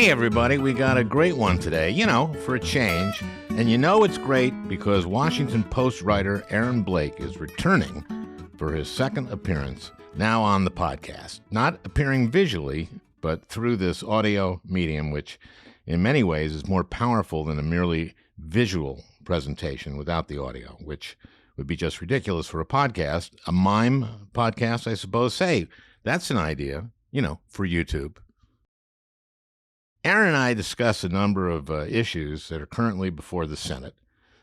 Hey, everybody, we got a great one today, for a change. And it's great because Washington Post writer Aaron Blake is returning for his second appearance, now on the podcast. Not appearing visually, but through this audio medium, which in many ways is more powerful than a merely visual presentation without the audio, which would be just ridiculous for a podcast, a mime podcast, I suppose. Say, that's an idea, for YouTube. Aaron and I discuss a number of issues that are currently before the Senate,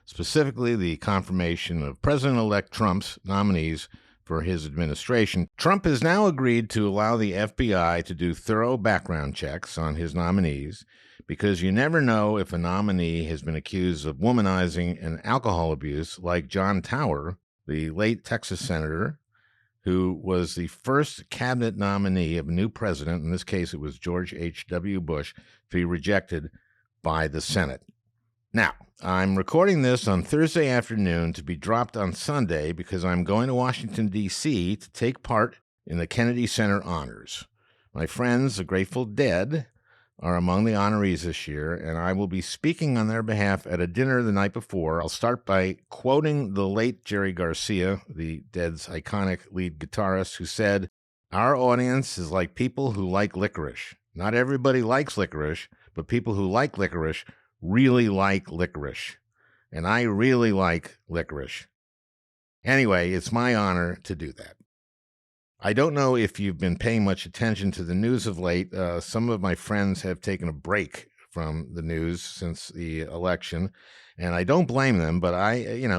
specifically the confirmation of President-elect Trump's nominees for his administration. Trump has now agreed to allow the FBI to do thorough background checks on his nominees because you never know if a nominee has been accused of womanizing and alcohol abuse, like John Tower, the late Texas senator, who was the first cabinet nominee of a new president, in this case it was George H.W. Bush, to be rejected by the Senate. Now, I'm recording this on Thursday afternoon to be dropped on Sunday because I'm going to Washington, D.C. to take part in the Kennedy Center honors. My friends, the Grateful Dead, are among the honorees this year, and I will be speaking on their behalf at a dinner the night before. I'll start by quoting the late Jerry Garcia, the Dead's iconic lead guitarist, who said, "Our audience is like people who like licorice. Not everybody likes licorice, but people who like licorice really like licorice. And I really like licorice." Anyway, it's my honor to do that. I don't know if you've been paying much attention to the news of late. Some of my friends have taken a break from the news since the election, and I don't blame them, but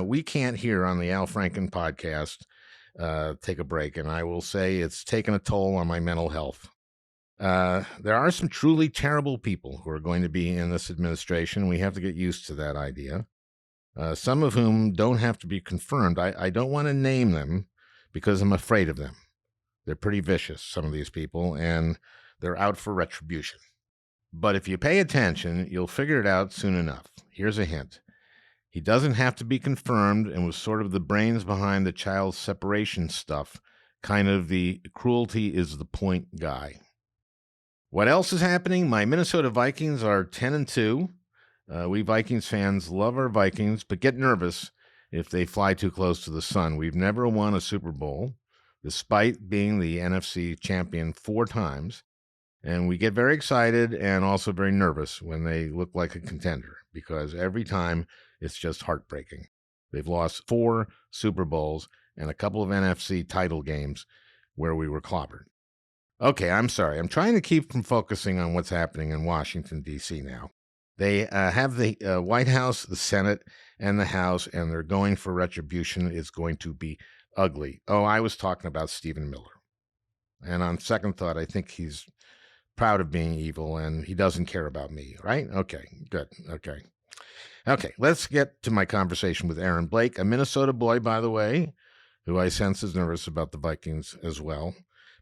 we can't here on the Al Franken podcast take a break, and I will say it's taken a toll on my mental health. There are some truly terrible people who are going to be in this administration. We have to get used to that idea. Some of whom don't have to be confirmed. I don't want to name them because I'm afraid of them. They're pretty vicious, some of these people, and they're out for retribution. But if you pay attention, you'll figure it out soon enough. Here's a hint. He doesn't have to be confirmed and was sort of the brains behind the child separation stuff, kind of the cruelty is the point guy. What else is happening? My Minnesota Vikings are 10-2. We Vikings fans love our Vikings, but get nervous if they fly too close to the sun. We've never won a Super Bowl, despite being the NFC champion 4 times. And we get very excited and also very nervous when they look like a contender, because every time it's just heartbreaking. They've lost 4 Super Bowls and a couple of NFC title games where we were clobbered. Okay, I'm sorry. I'm trying to keep from focusing on what's happening in Washington, D.C. now. They have the White House, the Senate, and the House, and they're going for retribution. It's going to be ugly. Oh, I was talking about Stephen Miller. And on second thought, I think he's proud of being evil and he doesn't care about me, right? Okay, good. Okay, let's get to my conversation with Aaron Blake, a Minnesota boy, by the way, who I sense is nervous about the Vikings as well.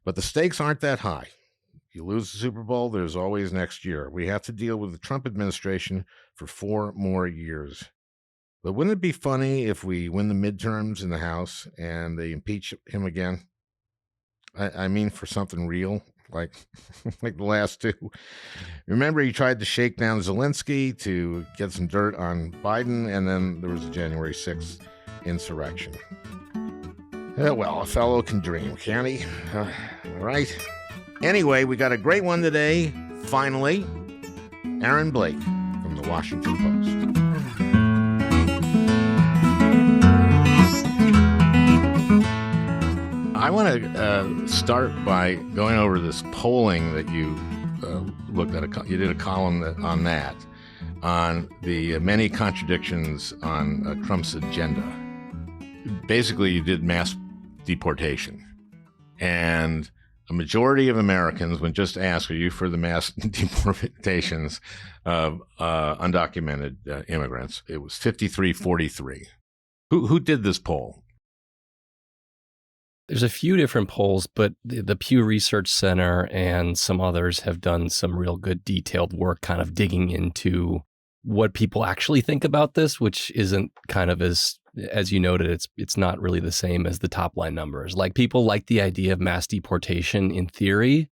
But the stakes aren't that high. If you lose the Super Bowl, there's always next year. We have to deal with the Trump administration for 4 more years. But wouldn't it be funny if we win the midterms in the House and they impeach him again? I mean, for something real, like the last 2. Remember, he tried to shake down Zelensky to get some dirt on Biden, and then there was a January 6th insurrection. Well, a fellow can dream, can't he? All right. Anyway, we got a great one today, finally. Aaron Blake from the Washington Post. I want to start by going over this polling that you looked at. You did a column on that, on the many contradictions on Trump's agenda. Basically, you did mass deportation. And a majority of Americans, when just asked, are you for the mass deportations of undocumented immigrants? It was 53-43. Who did this poll? There's a few different polls, but the Pew Research Center and some others have done some real good detailed work kind of digging into what people actually think about this, which isn't kind of as you noted, it's not really the same as the top line numbers. Like, people like the idea of mass deportation in theory,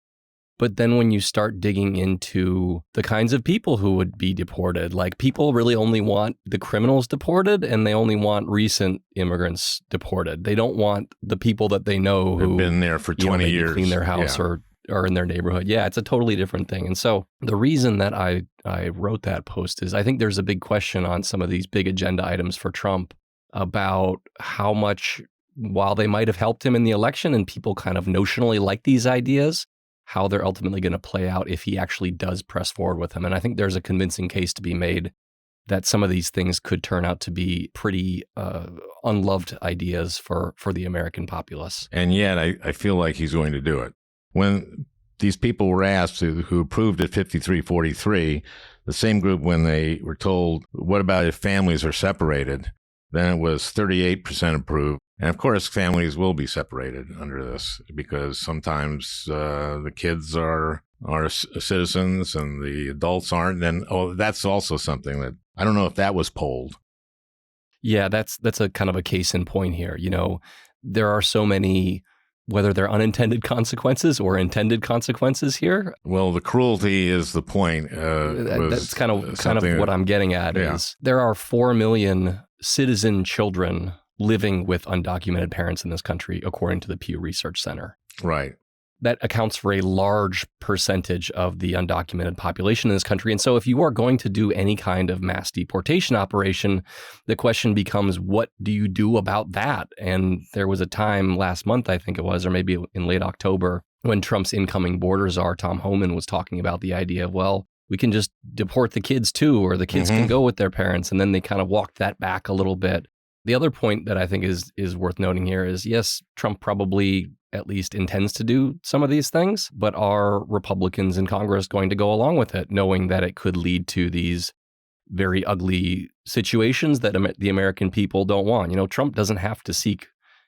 But then when you start digging into the kinds of people who would be deported, like people really only want the criminals deported and they only want recent immigrants deported. They don't want the people that they know who've been there for 20 years, clean their house or in their neighborhood. Yeah, it's a totally different thing. And so the reason that I wrote that post is I think there's a big question on some of these big agenda items for Trump about how much, while they might have helped him in the election and people kind of notionally like these ideas, how they're ultimately going to play out if he actually does press forward with them. And I think there's a convincing case to be made that some of these things could turn out to be pretty unloved ideas for the American populace. And yet I feel like he's going to do it. When these people were asked who approved at 53-43, the same group, when they were told, what about if families are separated? Then it was 38% approved. And of course, families will be separated under this because sometimes the kids are citizens and the adults aren't. And that's also something that I don't know if that was polled. Yeah, that's a kind of a case in point here. You know, there are so many, whether they're unintended consequences or intended consequences here. Well, the cruelty is the point. That's kind of what I'm getting at. Is there are 4 million citizen children living with undocumented parents in this country, according to the Pew Research Center. Right. That accounts for a large percentage of the undocumented population in this country. And so if you are going to do any kind of mass deportation operation, the question becomes, what do you do about that? And there was a time last month, I think it was, or maybe in late October, when Trump's incoming border czar, Tom Homan, was talking about the idea of, well, we can just deport the kids too, or the kids can go with their parents. And then they kind of walked that back a little bit. The other point that I think is worth noting here is, yes, Trump probably at least intends to do some of these things, but are Republicans in Congress going to go along with it, knowing that it could lead to these very ugly situations that the American people don't want? You know, Trump doesn't have to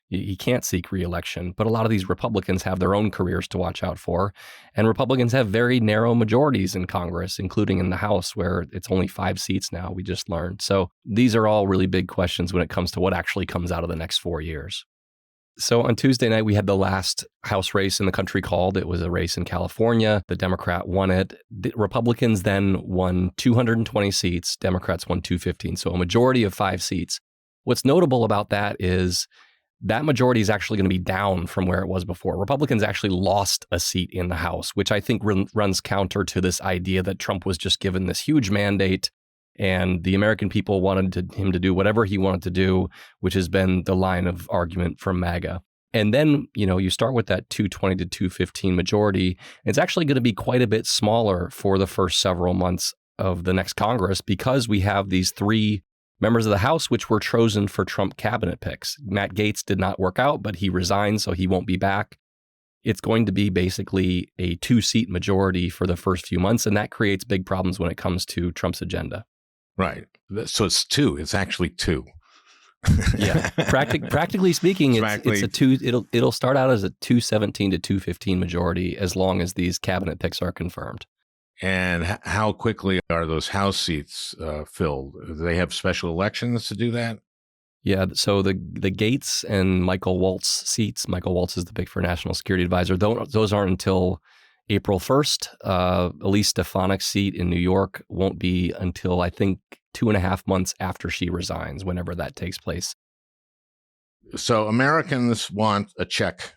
he can't seek re-election, but a lot of these Republicans have their own careers to watch out for. And Republicans have very narrow majorities in Congress, including in the House, where it's only 5 seats now, we just learned. So these are all really big questions when it comes to what actually comes out of the next 4 years. So on Tuesday night, we had the last House race in the country called. It was a race in California. The Democrat won it. The Republicans then won 220 seats. Democrats won 215, so a majority of 5 seats. What's notable about that is that majority is actually going to be down from where it was before. Republicans actually lost a seat in the House, which I think runs counter to this idea that Trump was just given this huge mandate and the American people wanted him to do whatever he wanted to do, which has been the line of argument from MAGA. And then, you know, you start with that 220 to 215 majority. It's actually going to be quite a bit smaller for the first several months of the next Congress because we have these 3 members of the House, which were chosen for Trump cabinet picks. Matt Gaetz did not work out, but he resigned, so he won't be back. It's going to be basically a 2-seat majority for the first few months, and that creates big problems when it comes to Trump's agenda. Right. So it's 2. It's actually 2. Yeah. Practically speaking, it's a 2. It'll start out as a 217 to 215 majority as long as these cabinet picks are confirmed. And how quickly are those House seats filled? Do they have special elections to do that? Yeah, so the Gaetz and Michael Waltz seats, Michael Waltz is the Big Four National Security Advisor, those aren't until April 1st. Elise Stefanik's seat in New York won't be until, I think, 2.5 months after she resigns, whenever that takes place. So Americans want a check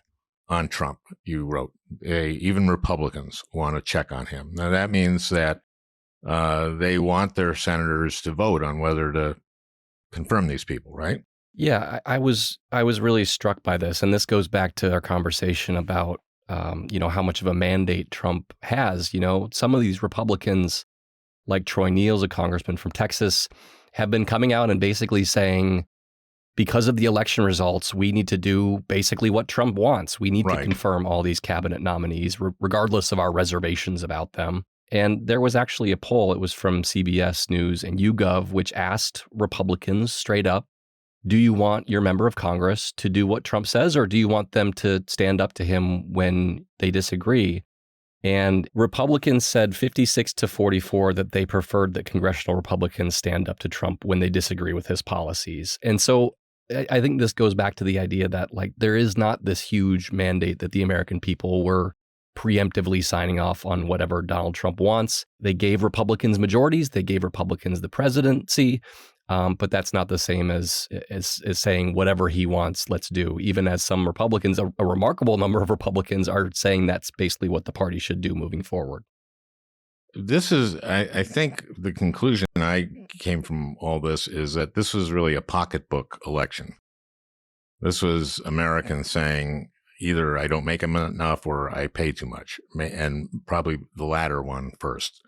on Trump, you wrote. Even Republicans want a check on him. Now, that means that they want their senators to vote on whether to confirm these people, right? Yeah, I was really struck by this. And this goes back to our conversation about, how much of a mandate Trump has. You know, some of these Republicans, like Troy Neal's a congressman from Texas, have been coming out and basically saying, because of the election results, we need to do basically what Trump wants. We need to confirm all these cabinet nominees, regardless of our reservations about them. And there was actually a poll, it was from CBS News and YouGov, which asked Republicans straight up, do you want your member of Congress to do what Trump says, or do you want them to stand up to him when they disagree? And Republicans said 56 to 44 that they preferred that congressional Republicans stand up to Trump when they disagree with his policies. And so I think this goes back to the idea that, like, there is not this huge mandate that the American people were preemptively signing off on whatever Donald Trump wants. They gave Republicans majorities. They gave Republicans the presidency. But that's not the same as saying whatever he wants, let's do. Even as some Republicans, a remarkable number of Republicans are saying that's basically what the party should do moving forward. This is, I think the conclusion I came from all this is that this was really a pocketbook election. This was Americans saying either I don't make enough or I pay too much, and probably the latter one first.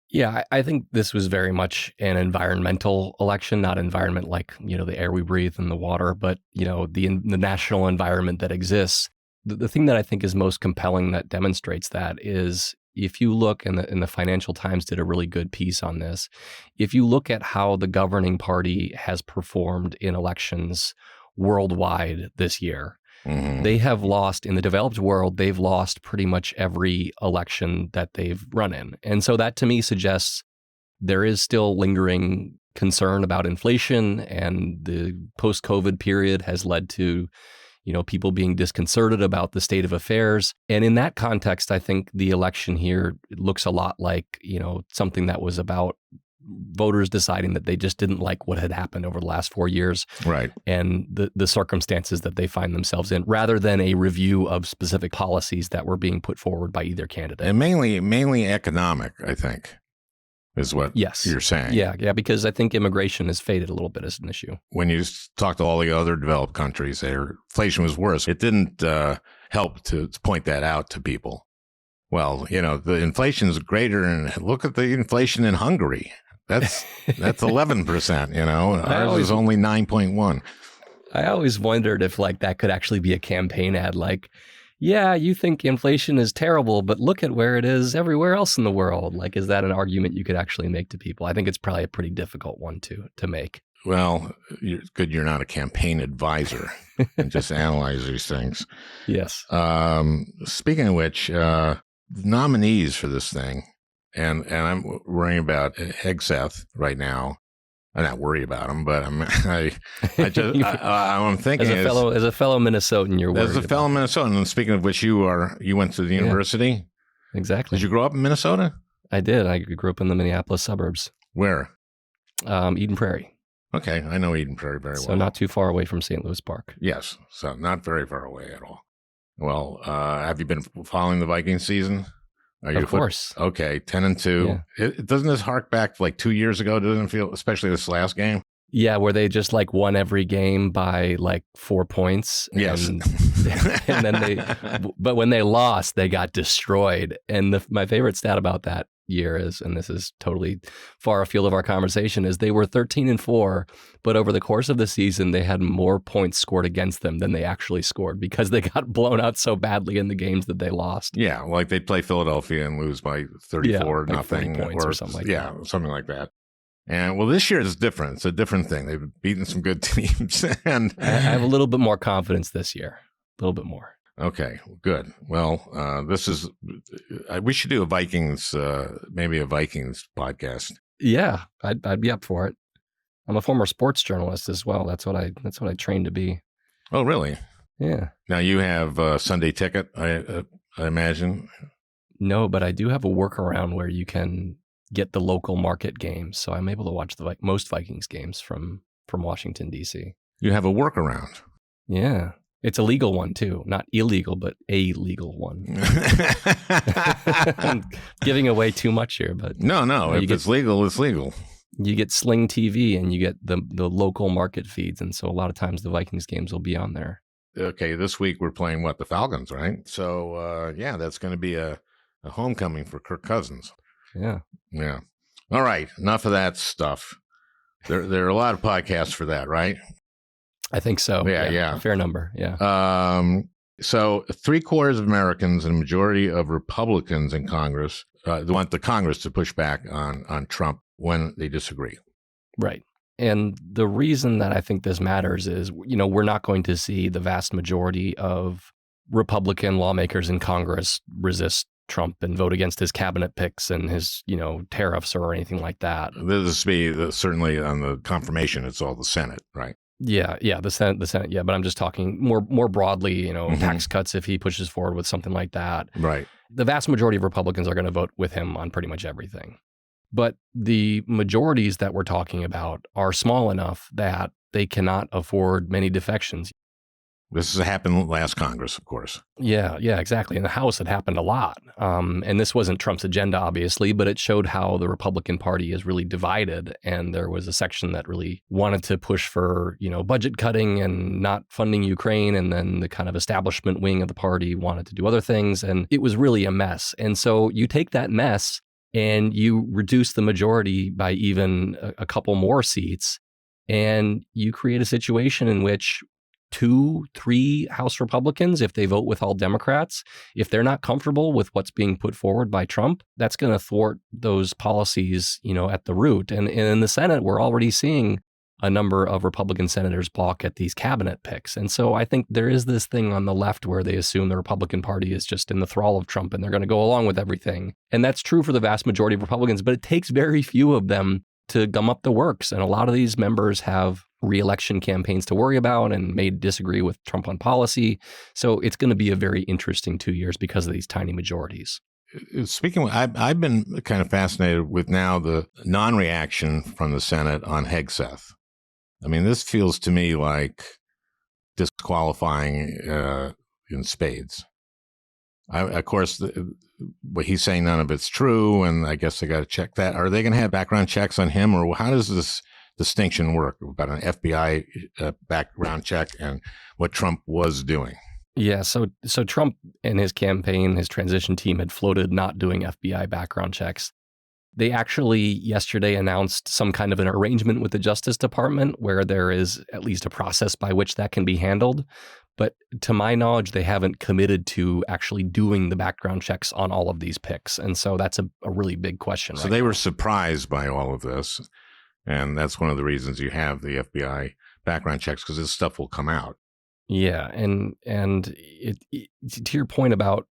Yeah, I think this was very much an environmental election, not environment like, the air we breathe and the water, but, the national environment that exists. The thing that I think is most compelling that demonstrates that is if you look, and the Financial Times did a really good piece on this, if you look at how the governing party has performed in elections worldwide this year, they have lost, in the developed world, they've lost pretty much every election that they've run in. And so that to me suggests there is still lingering concern about inflation, and the post-COVID period has led to, people being disconcerted about the state of affairs. And in that context, I think the election here looks a lot like, something that was about voters deciding that they just didn't like what had happened over the last 4 years, right? And the circumstances that they find themselves in, rather than a review of specific policies that were being put forward by either candidate. And mainly economic, I think, is what you're saying. Yeah, because I think immigration has faded a little bit as an issue. When you talk to all the other developed countries, their inflation was worse. It didn't help to point that out to people. Well, the inflation is greater, and look at the inflation in Hungary. That's 11%, Ours is only 9.1. I always wondered if that could actually be a campaign ad, yeah, you think inflation is terrible, but look at where it is everywhere else in the world. Is that an argument you could actually make to people? I think it's probably a pretty difficult one to make. Well, good you're not a campaign advisor and just analyze these things. Yes. Speaking of which, nominees for this thing, and I'm worrying about Hegseth right now. I'm not worried about him, but I'm thinking as a fellow Minnesotan, you're worried. As a fellow Minnesotan, and speaking of which, you went to the university. Yeah, exactly. Did you grow up in Minnesota? I did. I grew up in the Minneapolis suburbs. Where? Eden Prairie. Okay, I know Eden Prairie very well. So not too far away from St. Louis Park. Yes, so not very far away at all. Well, have you been following the Viking season? Of course. Okay, 10-2. Yeah. Doesn't this hark back 2 years ago? Doesn't it feel, especially this last game? Yeah, where they just won every game by 4 points. Yes. And then but when they lost, they got destroyed. And my favorite stat about that year is, and this is totally far afield of our conversation, is they were 13-4, but over the course of the season, they had more points scored against them than they actually scored because they got blown out so badly in the games that they lost. Yeah, they'd play Philadelphia and lose by 34 nothing, 40 points or something like that. Yeah, something like that. And this year is different. It's a different thing. They've beaten some good teams, and I have a little bit more confidence this year. A little bit more. Okay, good. Well, this is, we should do maybe a Vikings podcast. Yeah, I'd be up for it. I'm a former sports journalist as well. That's what I trained to be. Oh, really? Yeah. Now you have a Sunday ticket, I imagine. No, but I do have a workaround where you can get the local market games. So I'm able to watch most Vikings games from Washington, D.C. You have a workaround. Yeah. It's a legal one, too. Not illegal, but a legal one. I'm giving away too much here, but... No. If it's legal, it's legal. You get Sling TV and you get the local market feeds. And so a lot of times the Vikings games will be on there. Okay, this week we're playing, the Falcons, right? So, that's going to be a homecoming for Kirk Cousins. Yeah. Yeah. All right, enough of that stuff. There are a lot of podcasts for that, right? I think so. Yeah. A fair number. Yeah. So 3/4 of Americans and a majority of Republicans in Congress want the Congress to push back on Trump when they disagree. Right. And the reason that I think this matters is, we're not going to see the vast majority of Republican lawmakers in Congress resist Trump and vote against his cabinet picks and his, tariffs or anything like that. This would be certainly on the confirmation. It's all the Senate, right? Yeah, the Senate. Yeah, but I'm just talking more broadly. Tax cuts if he pushes forward with something like that. Right. The vast majority of Republicans are going to vote with him on pretty much everything. But the majorities that we're talking about are small enough that they cannot afford many defections. This has happened last Congress, of course. Yeah, exactly. In the House, it happened a lot. And this wasn't Trump's agenda, obviously, but it showed how the Republican Party is really divided. And there was a section that really wanted to push for, budget cutting and not funding Ukraine. And then the kind of establishment wing of the party wanted to do other things. And it was really a mess. And so you take that mess and you reduce the majority by even a couple more seats, and you create a situation in which 2-3 House Republicans, if they vote with all Democrats, if they're not comfortable with what's being put forward by Trump, that's going to thwart those policies, at the root. And in the Senate, we're already seeing a number of Republican senators balk at these cabinet picks. And so I think there is this thing on the left where they assume the Republican Party is just in the thrall of Trump and they're going to go along with everything. And that's true for the vast majority of Republicans, but it takes very few of them to gum up the works. And a lot of these members have re-election campaigns to worry about and may disagree with Trump on policy. So it's going to be a very interesting 2 years because of these tiny majorities. Speaking of, I've been kind of fascinated with now the non-reaction from the Senate on Hegseth. I mean, this feels to me like disqualifying in spades. Of course, what he's saying, none of it's true, and I guess they got to check that. Are they going to have background checks on him, or how does this distinction work about an FBI background check and what Trump was doing? Yeah, so Trump and his campaign, his transition team had floated not doing FBI background checks. They actually yesterday announced some kind of an arrangement with the Justice Department where there is at least a process by which that can be handled. But to my knowledge, they haven't committed to actually doing the background checks on all of these picks. And so that's a really big question. So they were surprised by all of this. And that's one of the reasons you have the FBI background checks, because this stuff will come out. Yeah. And to your point about,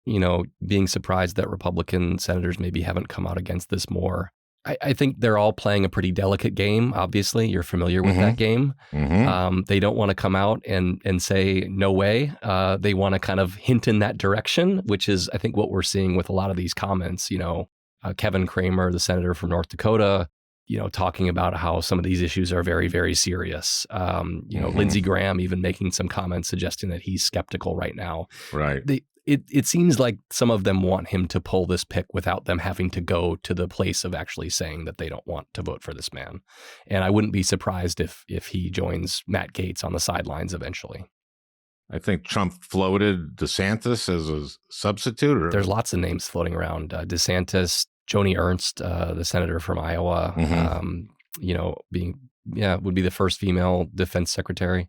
being surprised that Republican senators maybe haven't come out against this more, I think they're all playing a pretty delicate game. Obviously, you're familiar with that game. They don't want to come out and say, no way. They want to kind of hint in that direction, which is, I think, what we're seeing with a lot of these comments. Kevin Cramer, the senator from North Dakota, talking about how some of these issues are very, very serious. Lindsey Graham even making some comments suggesting that he's skeptical right now. Right. It seems like some of them want him to pull this pick without them having to go to the place of actually saying that they don't want to vote for this man. And I wouldn't be surprised if he joins Matt Gaetz on the sidelines eventually. I think Trump floated DeSantis as a substitute. There's lots of names floating around. DeSantis, Joni Ernst, the senator from Iowa, would be the first female defense secretary.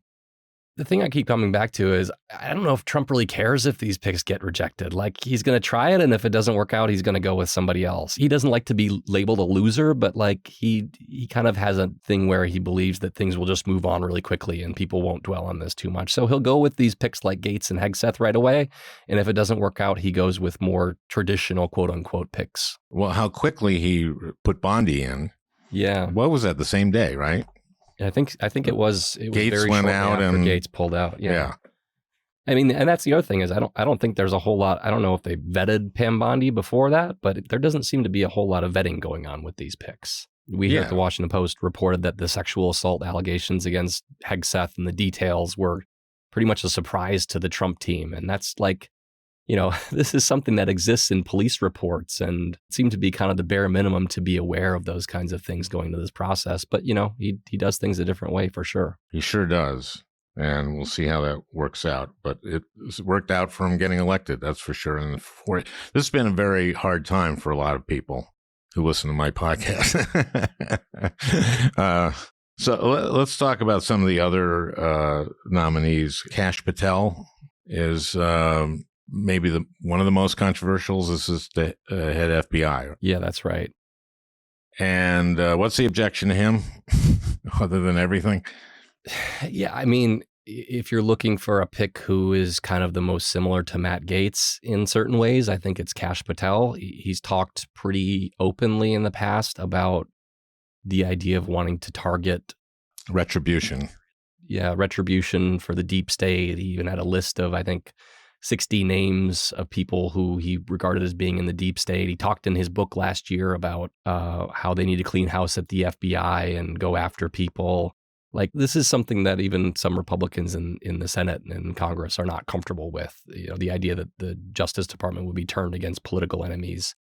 The thing I keep coming back to is I don't know if Trump really cares if these picks get rejected. Like, he's going to try it, and if it doesn't work out, he's going to go with somebody else. He doesn't like to be labeled a loser, but like he kind of has a thing where he believes that things will just move on really quickly and people won't dwell on this too much. So he'll go with these picks like Gaetz and Hegseth right away, and if it doesn't work out, he goes with more traditional quote unquote picks. Well, how quickly he put Bondi in. Yeah. What was that, the same day, right? I think it was Gaetz very went shortly out after and Gaetz pulled out. Yeah. I mean, and that's the other thing is I don't think there's a whole lot. I don't know if they vetted Pam Bondi before that, but there doesn't seem to be a whole lot of vetting going on with these picks. We here at the Washington Post reported that the sexual assault allegations against Hegseth and the details were pretty much a surprise to the Trump team. And that's like, this is something that exists in police reports and seemed to be kind of the bare minimum to be aware of those kinds of things going into this process. But, he does things a different way for sure. He sure does. And we'll see how that works out. But it worked out for him getting elected, that's for sure. And this has been a very hard time for a lot of people who listen to my podcast. So let's talk about some of the other nominees. Kash Patel is maybe one of the most controversial. This is the head FBI. Yeah, that's right. And what's the objection to him, other than everything? Yeah, I mean, if you're looking for a pick who is kind of the most similar to Matt Gaetz in certain ways, I think it's Kash Patel. He's talked pretty openly in the past about the idea of wanting to target retribution. Yeah, retribution for the deep state. He even had a list of, I think, 60 names of people who he regarded as being in the deep state. He talked in his book last year about how they need to clean house at the FBI and go after people. Like, this is something that even some Republicans in the Senate and in Congress are not comfortable with. The idea that the Justice Department would be turned against political enemies.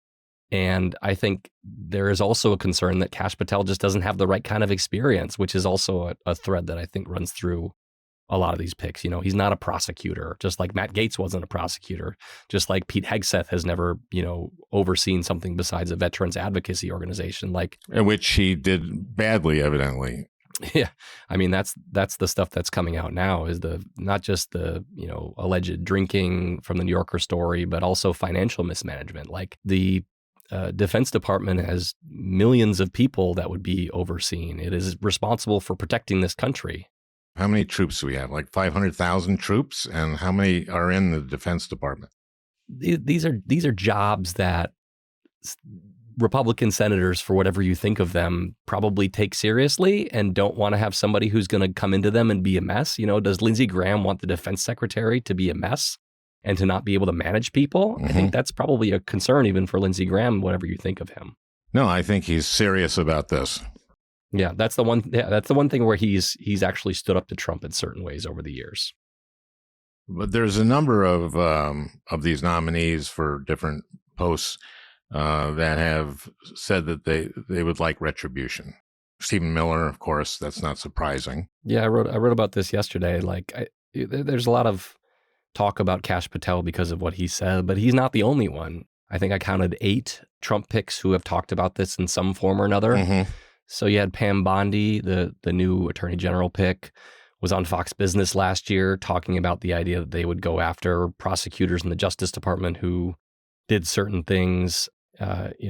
And I think there is also a concern that Kash Patel just doesn't have the right kind of experience, which is also a thread that I think runs through a lot of these picks. He's not a prosecutor, just like Matt Gaetz wasn't a prosecutor, just like Pete Hegseth has never, overseen something besides a veterans advocacy organization. In which he did badly, evidently. Yeah. I mean, that's the stuff that's coming out now is not just the, alleged drinking from the New Yorker story, but also financial mismanagement. Like the Defense Department has millions of people that would be overseen. It is responsible for protecting this country. How many troops do we have? Like 500,000 troops? And how many are in the Defense Department? These are jobs that Republican senators, for whatever you think of them, probably take seriously and don't want to have somebody who's going to come into them and be a mess. Does Lindsey Graham want the defense secretary to be a mess and to not be able to manage people? I think that's probably a concern even for Lindsey Graham, whatever you think of him. No, I think he's serious about this. Yeah, that's the one thing where he's actually stood up to Trump in certain ways over the years. But there's a number of these nominees for different posts that have said that they would like retribution. Stephen Miller, of course, that's not surprising. Yeah, I wrote about this yesterday. There's a lot of talk about Kash Patel because of what he said, but he's not the only one. I think I counted 8 Trump picks who have talked about this in some form or another. So you had Pam Bondi, the new Attorney General pick, was on Fox Business last year talking about the idea that they would go after prosecutors in the Justice Department who did certain things.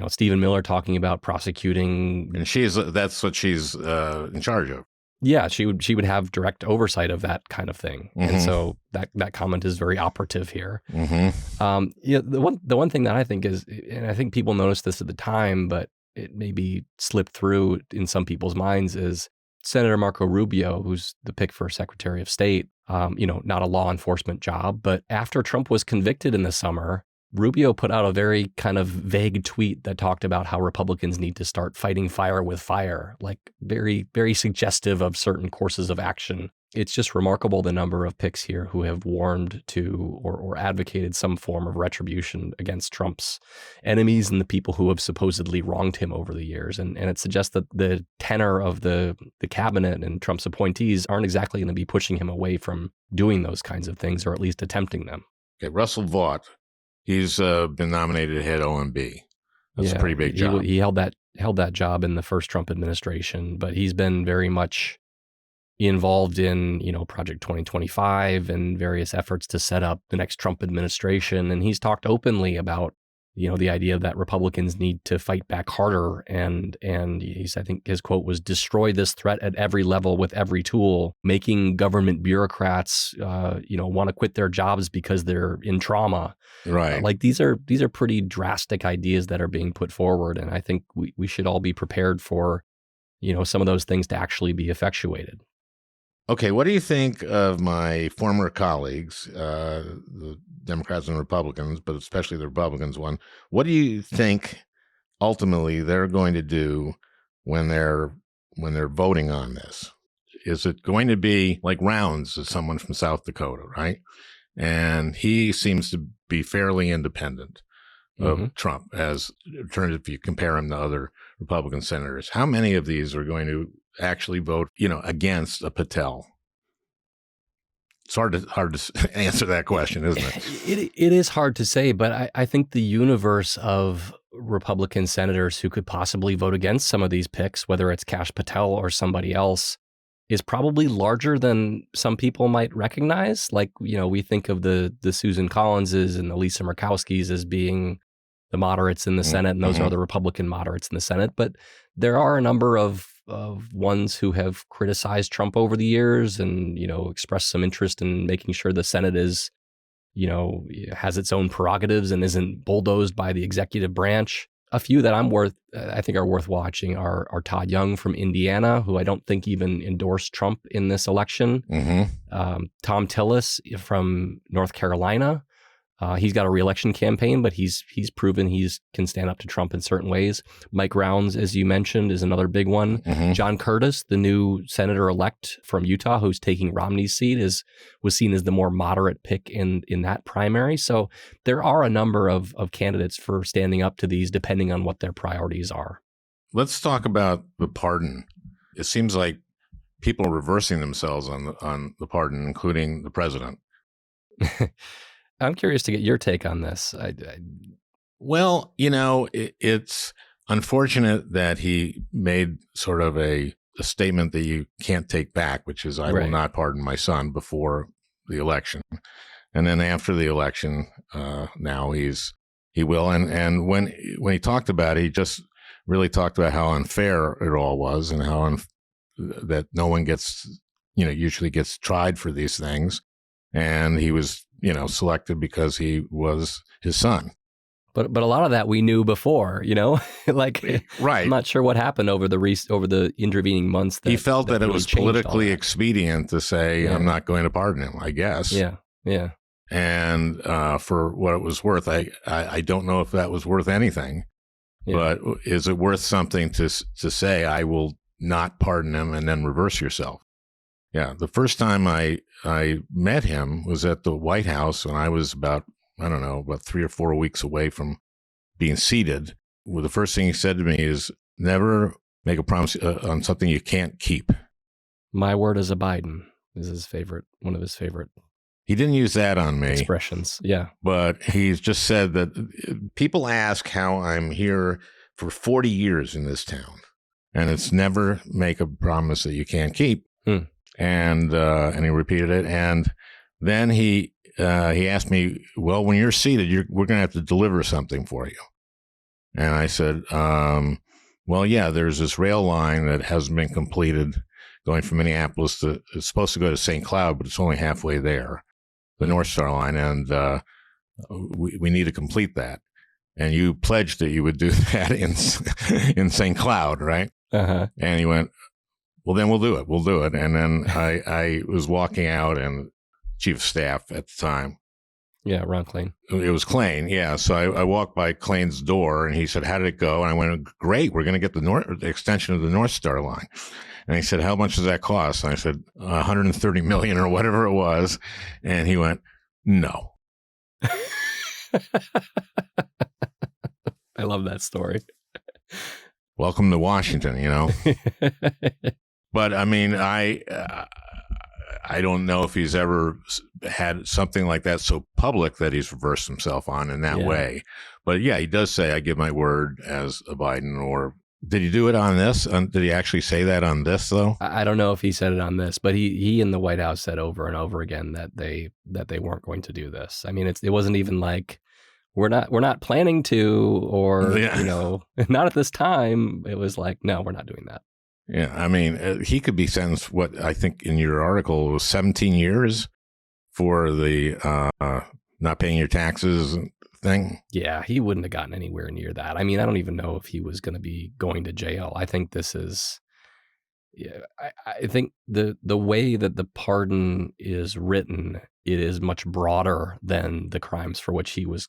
Stephen Miller talking about prosecuting. And that's what she's in charge of. Yeah, she would have direct oversight of that kind of thing. And so that comment is very operative here. The one thing that I think is, and I think people noticed this at the time, but it maybe slipped through in some people's minds, is Senator Marco Rubio, who's the pick for Secretary of State, not a law enforcement job. But after Trump was convicted in the summer, Rubio put out a very kind of vague tweet that talked about how Republicans need to start fighting fire with fire, like very, very suggestive of certain courses of action. It's just remarkable the number of picks here who have warned to or advocated some form of retribution against Trump's enemies and the people who have supposedly wronged him over the years. And it suggests that the tenor of the cabinet and Trump's appointees aren't exactly going to be pushing him away from doing those kinds of things, or at least attempting them. Okay, Russell Vought, he's been nominated to head OMB. That's a pretty big job. He held that job in the first Trump administration, but he's been very much involved in, Project 2025 and various efforts to set up the next Trump administration. And he's talked openly about, the idea that Republicans need to fight back harder. And I think his quote was, "Destroy this threat at every level with every tool," making government bureaucrats, want to quit their jobs because they're in trauma. Right. These are pretty drastic ideas that are being put forward. And I think we should all be prepared for, some of those things to actually be effectuated. Okay, what do you think of my former colleagues, the Democrats and Republicans, but especially the Republicans one? What do you think ultimately they're going to do when they're voting on this? Is it going to be like Rounds, as someone from South Dakota, right? And he seems to be fairly independent of Trump, as if you compare him to other Republican senators. How many of these are going to actually vote, against a Patel? It's hard to answer that question, isn't it? It is hard to say, but I think the universe of Republican senators who could possibly vote against some of these picks, whether it's Kash Patel or somebody else, is probably larger than some people might recognize. We think of the Susan Collinses and the Lisa Murkowskis as being the moderates in the Senate, and those are the Republican moderates in the Senate. But there are a number of ones who have criticized Trump over the years and, expressed some interest in making sure the Senate is, has its own prerogatives and isn't bulldozed by the executive branch. A few that I think are worth watching are Todd Young from Indiana, who I don't think even endorsed Trump in this election. Tom Tillis from North Carolina, He's got a reelection campaign, but he's proven can stand up to Trump in certain ways. Mike Rounds, as you mentioned, is another big one. Mm-hmm. John Curtis, the new senator-elect from Utah, who's taking Romney's seat, was seen as the more moderate pick in that primary. So there are a number of candidates for standing up to these, depending on what their priorities are. Let's talk about the pardon. It seems like people are reversing themselves on the pardon, including the president. I'm curious to get your take on this. Well, it's unfortunate that he made sort of a statement that you can't take back, which is, I will not pardon my son before the election. And then after the election, now he will. And when he talked about it, he just really talked about how unfair it all was and how that no one usually gets tried for these things. And he was, selected because he was his son. But a lot of that we knew before, like, right. I'm not sure what happened over the intervening months. He felt that it was politically expedient to say, I'm not going to pardon him, I guess. Yeah. Yeah. And for what it was worth, I don't know if that was worth anything, but is it worth something to say, I will not pardon him and then reverse yourself? Yeah. The first time I met him was at the White House when I was about 3 or 4 weeks away from being seated. Well, the first thing he said to me is, never make a promise on something you can't keep. My word is a Biden is one of his favorite. He didn't use that on me. Expressions. Yeah. But he's just said that people ask how I'm here for 40 years in this town. And it's never make a promise that you can't keep. And he repeated it. And then he asked me, well, when you're seated, we're going to have to deliver something for you. And I said, well, yeah, there's this rail line that hasn't been completed going from Minneapolis it's supposed to go to St. Cloud, but it's only halfway there, the North Star line. And we need to complete that. And you pledged that you would do that in St. Cloud, right? Uh-huh. And he went, well, then we'll do it. And then I was walking out, and chief of staff at the time. Yeah, Ron Klain. It was Klain, yeah. So I walked by Klain's door, and he said, how did it go? And I went, great, we're going to get the extension of the North Star line. And he said, how much does that cost? And I said, $130 million or whatever it was. And he went, no. I love that story. Welcome to Washington, But I mean, I don't know if he's ever had something like that so public that he's reversed himself on in that way. But yeah, he does say, I give my word as a Biden. Or did he do it on this? Did he actually say that on this, though? I don't know if he said it on this, but he in the White House said over and over again that they weren't going to do this. I mean, it wasn't even like, we're not planning to, or, not at this time. It was like, no, we're not doing that. Yeah, I mean, he could be sentenced, what I think in your article was 17 years for the not paying your taxes thing. Yeah, he wouldn't have gotten anywhere near that. I mean, I don't even know if he was going to be going to jail. I think this is, I think the way that the pardon is written, it is much broader than the crimes for which he was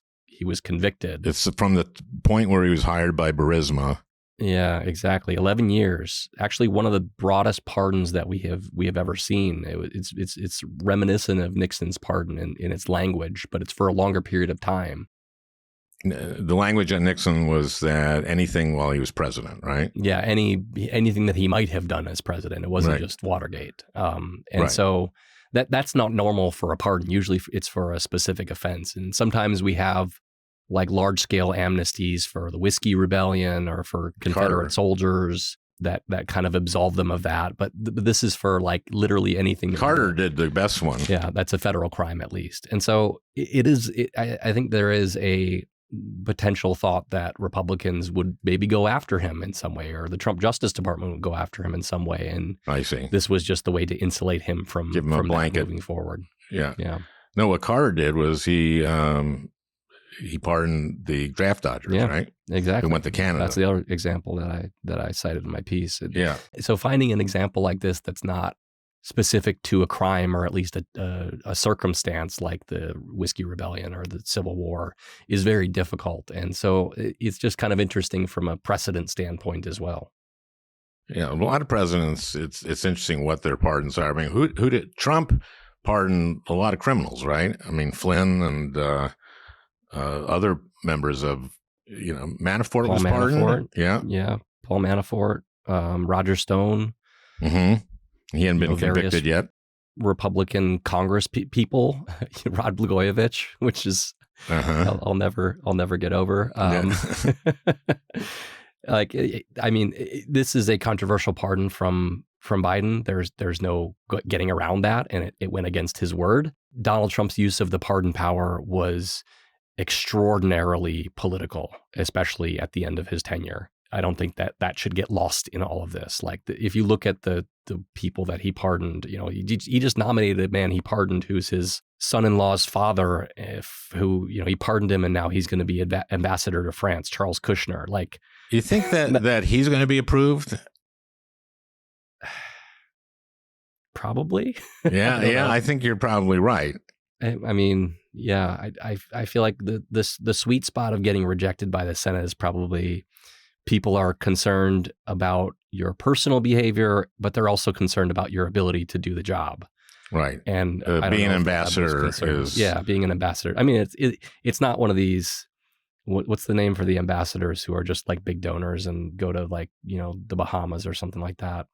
convicted. It's from the point where he was hired by Burisma. Yeah, exactly. 11 years. Actually, one of the broadest pardons that we have ever seen. It's reminiscent of Nixon's pardon in its language, but it's for a longer period of time. The language on Nixon was that anything while he was president, right? Yeah, anything that he might have done as president. It wasn't just Watergate. So that's not normal for a pardon. Usually, it's for a specific offense, and sometimes we have like large-scale amnesties for the Whiskey Rebellion or for Confederate soldiers that kind of absolve them of that. But this is for like literally anything. Carter did the best one. Yeah, that's a federal crime at least. And so I think there is a potential thought that Republicans would maybe go after him in some way, or the Trump Justice Department would go after him in some way. And I see. This was just the way to insulate him from a blanket moving forward. Yeah. No, what Carter did was he pardoned the draft dodgers, right? Exactly. Who went to Canada. That's the other example that I cited in my piece. Yeah. So finding an example like this that's not specific to a crime or at least a circumstance like the Whiskey Rebellion or the Civil War is very difficult. And so it's just kind of interesting from a precedent standpoint as well. Yeah, a lot of presidents, it's interesting what their pardons are. I mean, who did Trump pardon a lot of criminals, right? I mean, Flynn and other members of, Manafort Paul was Manafort, pardoned. Yeah. Yeah. Paul Manafort, Roger Stone. Mm-hmm. He hadn't been convicted yet. Republican Congress people, Rod Blagojevich, which is I'll never get over. This is a controversial pardon from Biden. There's no getting around that, and it went against his word. Donald Trump's use of the pardon power was extraordinarily political, especially at the end of his tenure. I don't think that should get lost in all of this. Like, if you look at the people that he pardoned, he just nominated a man he pardoned who's his son-in-law's father, he pardoned him, and now he's going to be ambassador to France, Charles Kushner. Like, you think that he's going to be approved? Probably. Yeah, I think you're probably right. I mean, yeah, I feel like the sweet spot of getting rejected by the Senate is probably people are concerned about your personal behavior, but they're also concerned about your ability to do the job. Right. And being an ambassador is... Yeah, being an ambassador. I mean, it's not one of these... What's the name for the ambassadors who are just like big donors and go to the Bahamas or something like that?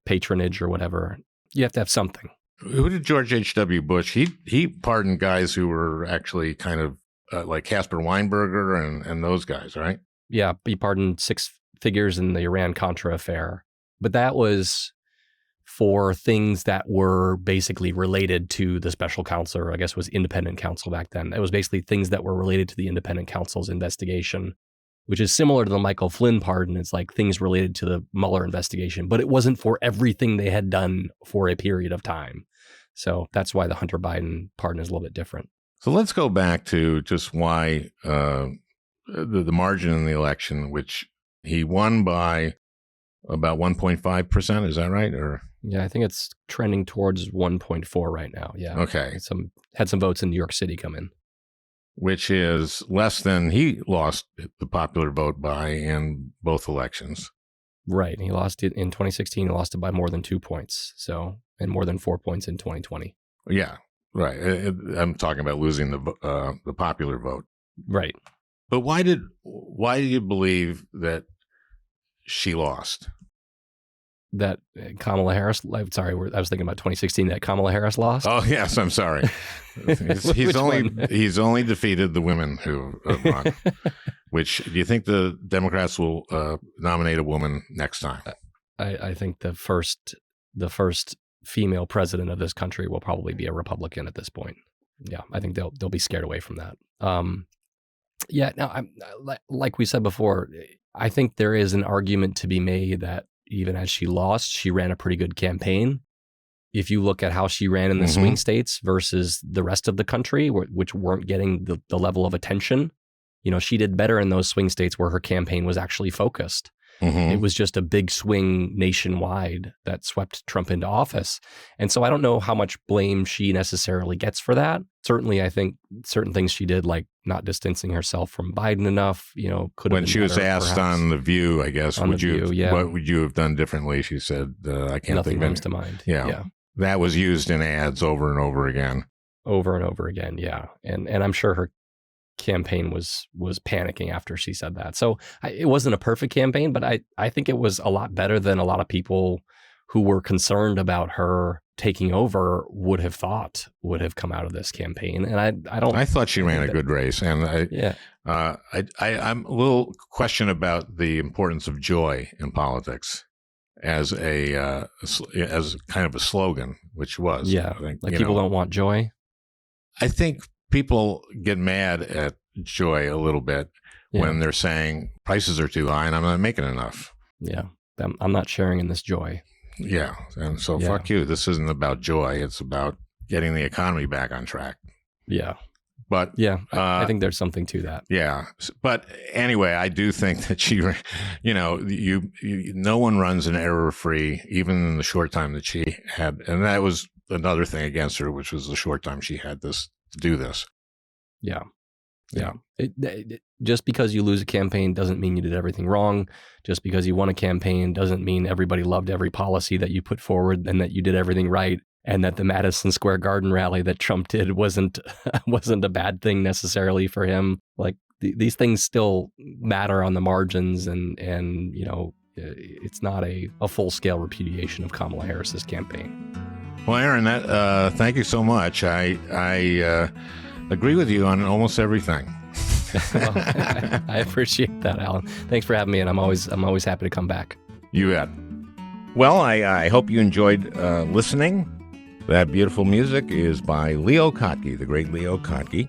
Patronage or whatever. You have to have something. Who did George H.W. Bush? He pardoned guys who were actually kind of like Casper Weinberger and those guys, right? Yeah, he pardoned six figures in the Iran-Contra affair. But that was for things that were basically related to the special counsel, or I guess it was independent counsel back then. It was basically things that were related to the independent counsel's investigation, which is similar to the Michael Flynn pardon. It's like things related to the Mueller investigation, but it wasn't for everything they had done for a period of time. So that's why the Hunter Biden pardon is a little bit different. So let's go back to just why the margin in the election, which he won by about 1.5%. Is that right? Or yeah, I think it's trending towards 1.4 right now. Yeah. Okay. Had some votes in New York City come in, which is less than he lost the popular vote by in both elections. Right. He lost it in 2016. He lost it by more than 2 points. And more than 4 points in 2020. Yeah. Right. I'm talking about losing the popular vote. Right. But why do you believe that she lost? That Kamala Harris, sorry, I was thinking about 2016, that Kamala Harris lost. Oh, yes, I'm sorry. He's only defeated the women who run. Which, do you think the Democrats will nominate a woman next time? I think the first female president of this country will probably be a Republican at this point. Yeah, I think they'll be scared away from that. Now, like we said before, I think there is an argument to be made that even as she lost, she ran a pretty good campaign. If you look at how she ran in the swing states versus the rest of the country, which weren't getting the level of attention, she did better in those swing states where her campaign was actually focused. It was just a big swing nationwide that swept Trump into office. And so I don't know how much blame she necessarily gets for that. Certainly, I think certain things she did, like not distancing herself from Biden enough, could have been when she was better, asked perhaps. On The View, I guess, what would you have done differently? She said, I can't Nothing think comes to mind. Yeah. That was used in ads over and over again. Over and over again, yeah. And I'm sure her campaign was panicking after she said that. So it wasn't a perfect campaign, but I think it was a lot better than a lot of people who were concerned about her taking over would have come out of this campaign. And I thought she ran a good race, and I'm a little question about the importance of joy in politics as as kind of a slogan, which was I think, people don't want joy. I think people get mad at joy a little bit when they're saying prices are too high and I'm not making enough. Yeah. I'm not sharing in this joy. Yeah. And so fuck you. This isn't about joy. It's about getting the economy back on track. Yeah. But yeah, I think there's something to that. Yeah. But anyway, I do think that she, no one runs an error-free, even in the short time that she had. And that was another thing against her, which was the short time she had to do this. Yeah. Yeah. Just because you lose a campaign doesn't mean you did everything wrong. Just because you won a campaign doesn't mean everybody loved every policy that you put forward and that you did everything right. And that the Madison Square Garden rally that Trump did wasn't a bad thing necessarily for him. Like these things still matter on the margins, and it's not a full scale repudiation of Kamala Harris's campaign. Well, Aaron, thank you so much. I agree with you on almost everything. Well, I appreciate that, Alan. Thanks for having me, and I'm always happy to come back. You bet. Well, I hope you enjoyed listening. That beautiful music is by Leo Kottke, the great Leo Kottke.